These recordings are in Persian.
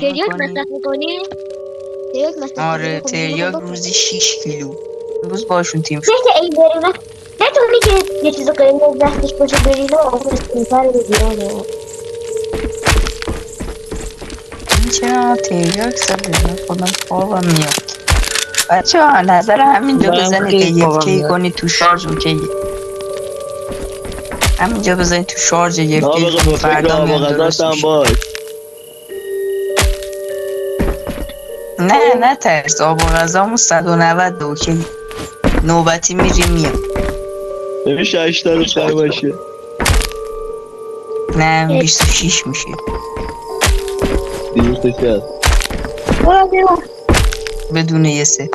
تریاک میکنی؟ مصرف میکنی؟ تریاک مصرف میکنی؟ آره خب اینو تریاک بکن. روزی 6 کیلو. امروز باشون تیم شد. نه که این برینه نتونی که یه چیز قرمز دستش باشه برینه اون اسپینتر رو بگیرن. این چرا تریاک زده؟ من خودم خوابم میاد. بچه ها نظر همینجا منم بزنید، خیلی خوابم AFK میاد. کنید تو شارژ اوکیه. همینجا بزنید تو شارژ AFK نابغه کنید به فکر فردا آب و میان درست غذاتم میشه. باش. نه ترس، آب و غذامون 190 اوکی. نوبتی میریم میام. نمیشه 85 باشه. نه 26 میشه. 260. برو بدون یه سه.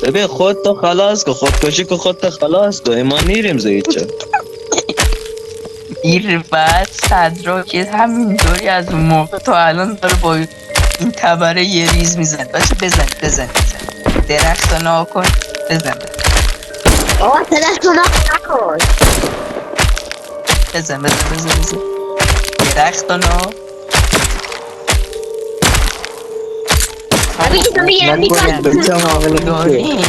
ببین خودتو خلاص کن، خودکشی که خودتو خلاص کن. ما نیریم زید چه این رفعت صدرا که همینطوری از اون موقع تا الان داره با این تبره یه ریز میزن. بچه بزن درخت رو نها کن. بزن آقا تلفن نکن. بزن درخت رو نها. همین که تو میگیرم نکنید بچه هم عامل میشه. داریم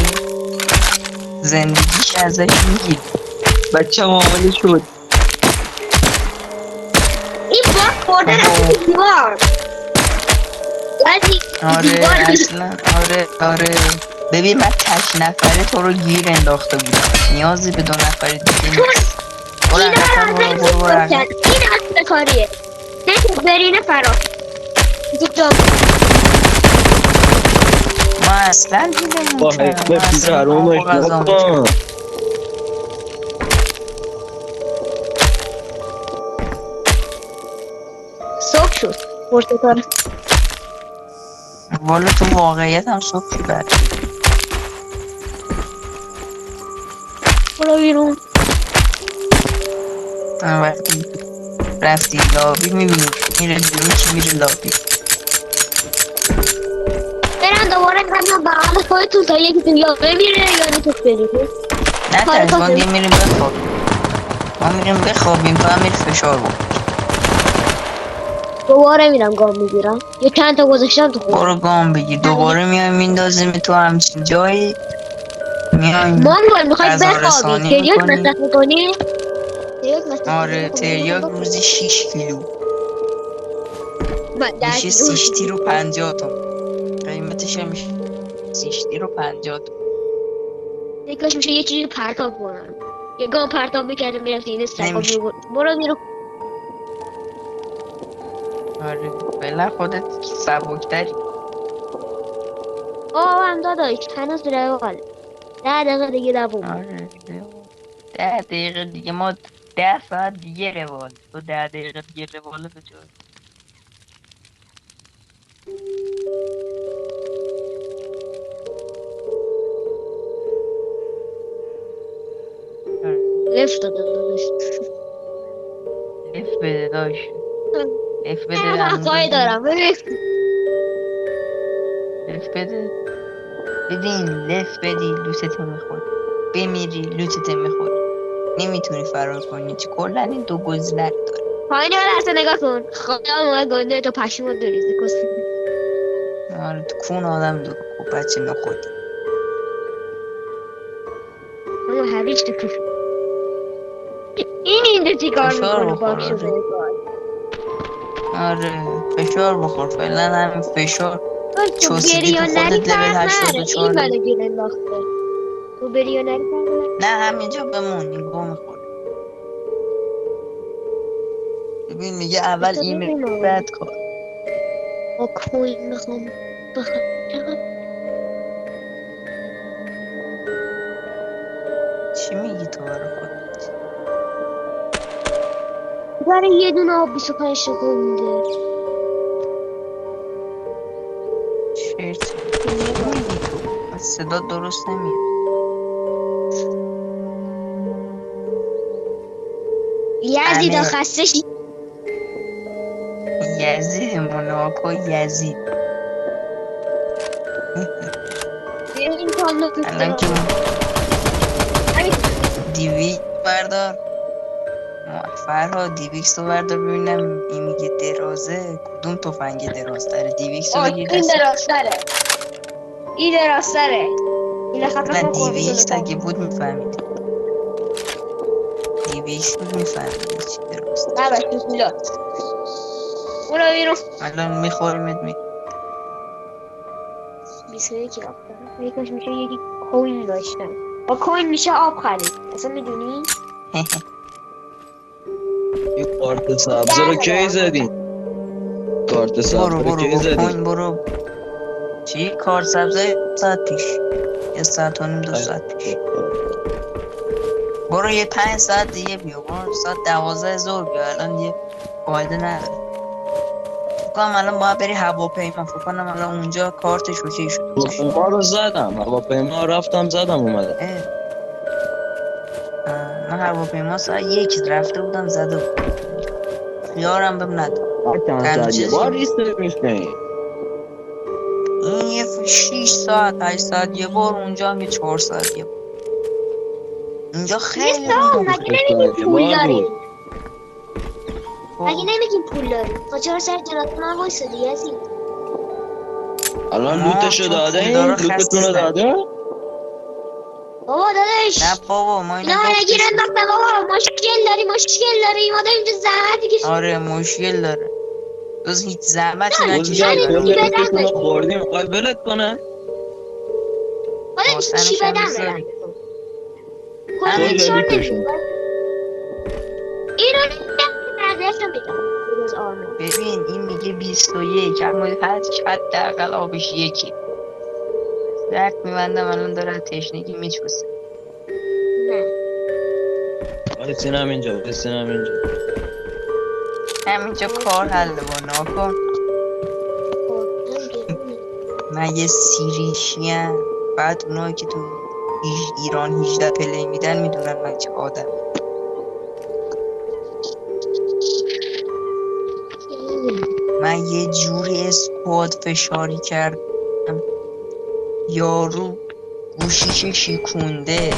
زندگیش ازش میگیر. بچه هم عامل شد. این باک خورده رفتی تو دیوار. آره اصلا آره ببین من تک نفره تو رو گیر انداخته بودم، نیازی به 2 نفر دیگه نیست. برو اینو عقب‌تر، برو عقب. این اصل کاریه. نه تو برینه فرار. ما اصلا دیدمون با کرد، حفظه ما پیش اصلا آب حرومش و غذامون نکن. کرد. صبح شد پرتقال. والا تو واقعیت هم صبح شد. برو بیرون. وقتی رفتی لابی میبینی میره بیرون کی میره لابی. برم دوباره هم بغل خودتون تا یکی یا بمیره یا نتوک برید. نه ترس، ما دیگه میریم بخوابیم. ما میریم بخوابیم تو هم میری فشار بود. دوباره میرم گام میگیرم. یه چند تا گذاشتم تو خود. برو گام بگیر، دوباره میایم میندازیم تو همچین جایی. میایم مانگول میخوای غذا بخوابی رسانی تریاک میکنیم. مصرف میکنی؟ تریاک مصرف آره میکنی؟ خب اینو تریاک بکن. روزی 6 کیلو من 10 میشه کیلو 6 تیر و 50 تومن. قیمتش هم میشه 6 تیر و 50 تومن. یکاش میشه یه چیزی پرتاب کنم. یه گام پرتاب میکرده میرفتی این سقا نمیشه. برو بیرون. آره فعلا خودت سبکتری. هم داداش هنوز روال 10 دقیقه دیگه دووم. آره 10 دقیقه دیگه ما 10 ساعت دیگه روال. تو 10 دقیقه دیگه روال به جای. آره. لفت داده داداش. اف بده داشت. اف بده من الان حقایی بزن. دارم ببین. لف بده. ببین لف بدی لوست میخوری، بمیری لوست میخوری، نمیتونی فرار کنی. چی کلا این دو گزینه رو داری. پایینی ها درسته نگاه کن خدا موقع گنده تو پشیمون دریزه کسی. آره تو کون آدم دو کو بچه نخودی. اما هویج تو کن. این اینجا چی کار فشار میکنه بخور. باکشو آره بگار. فشار بخور فعلا. همین فشار تو چوسیدی بری تو یا نری خودت لول فرق نره 84 این داری. منو گیر انداخته. تو بری یا نری فرق نره. نه همینجا بمون، این گو میخوری. ببین میگه اول تو ایمیل ببینم بعد کار. با کوین میخوام بخوام چقدر چی میگی تو برای خودت؟ برای یه دونه آب 25 سکون میده. چرت میگی. چی میگی تو؟ صدا درست نمیاد. یزیدا امیر خسته شی. یزید موناکو یزید. این کام الان که همین دیوی بردار فرها دیویکس رو بردار ببینم این میگه درازه. کدوم تفنگ دراز داره؟ دیویکس رو بگیر این دست. درازتره. این درازتره. این خطا نه کن دیویکس اگه بود میفهمید. دیویکس بود میفهمید چی دراز داره. نه بس میلاد. برو بیرون. الان میخوریمت 21 آب دارم. یکاش میشه یکی کوین داشتن. با کوین میشه آب خرید. اصلا میدونی؟ این کارت سبز رو کی زدی؟ کارت سبز رو کی با زدی؟ کوین برو. چی؟ کار سبزه ساعت پیش. یه ساعت و نیم 2 ساعت پیش. برو یه 5 ساعت دیگه بیا. برو ساعت 12 ظهر بیا. الان دیگه فایده نداره. فکر کنم الان باید بری هواپیما. فکر کنم الان اونجا کارتش اوکی شده باشه. هواپیما رو زدم، هواپیما رفتم زدم اومدم. من هواپیما ساعت 1 رفته بودم زده بود. خیارم بهم نداد. چند تنها ساعت یه چیزی بار که ریست میشنی؟ این یه 6 ساعت 8 ساعت یه بار، اونجا هم یه 4 ساعت یه بار. اینجا خیلی مگه نمیگیم پول بار بود. داریم؟ مگه نمیگیم پول داریم؟ با 4 سر جلات من وایسادی عزیز. الان ما لوتشو چون داده پولدارا این؟ لوتتون رو خسیسن. داده؟ بابا داداش. نه بابا ما اینا اینو نگیر انداختم بابا. مشکل داری. ما داریم اینجا زحمتی که آره مشکل داره. جز هیچ زحمتی روزگار نکشیدی برای کل چی ما. بدم لوتتون رو بهتون؟ خوردیم میخوای ولت کنه؟ حالا چی باسنش هم بدم بذاری. بدم همین کلی کل چار لوتشون. نمیدونم. اینو نردشتم بدم. روز آرمان. ببین این میگه 21 اما حداقل آبش یکی. درک میبندم الان داره از تشنگی میچوسه. نه. وایسینم اینجا. همینجا کار حل با ناکن. من یه سیریشیم. بعد اونایی که تو ایران 18 پلی میدن میدونن من چه آدم. من یه جوری اسکواد فشاری کردم یارو گوشیش شیکونده.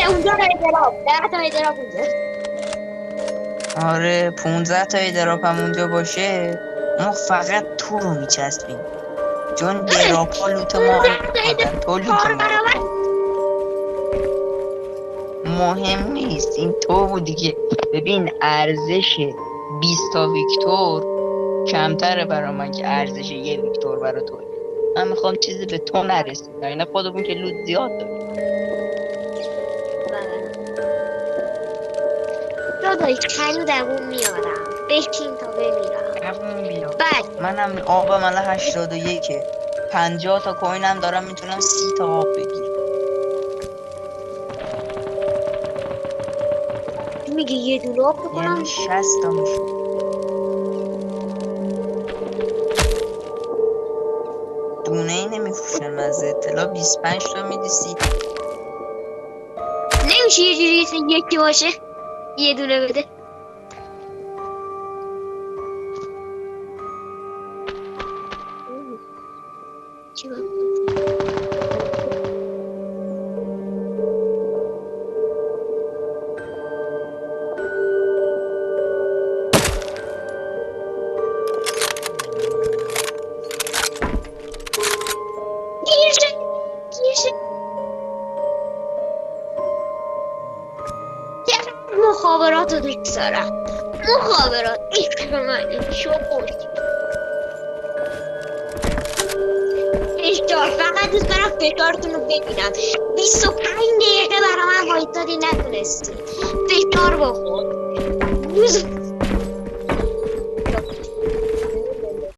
اونجا ایدراب 10 تا ایدراب اونجا. آره 15 تا ایدراپ هم اونجا باشه ما فقط تو رو میچسبیم، چون دراپا لوت ما رو کندن. تو لوت ما رو کن. مهم نیست، این تو بودی که ببین ارزش 20 تا ویکتور کمتره برا من که ارزش 1 ویکتور برا تو. من میخوام چیزی به تو نرسید، نه خودمون که لوت زیاد داریم. داداش خریدمون میارم بشین تا بمیرم. بعد منم آبم الان 81 50 تا کوینم دارم، میتونم 30 تا آب بگیرم. میگه یه دونه آب بکنم یعنی 60 تا میشه. دونه ای نمیفروشن از اطلاع. 25 تا میدی 30 تا. نمیشه یه جوری یکی باشه یه دونه بده. چی باید گیرشه مخابرات رو دوست دارم. مخابرات عشق منه. شو خوش فشار. فقط دوست دارم فشارتون رو ببینم. 25 دقیقه برای من وایستادی نتونستی فشار بخور.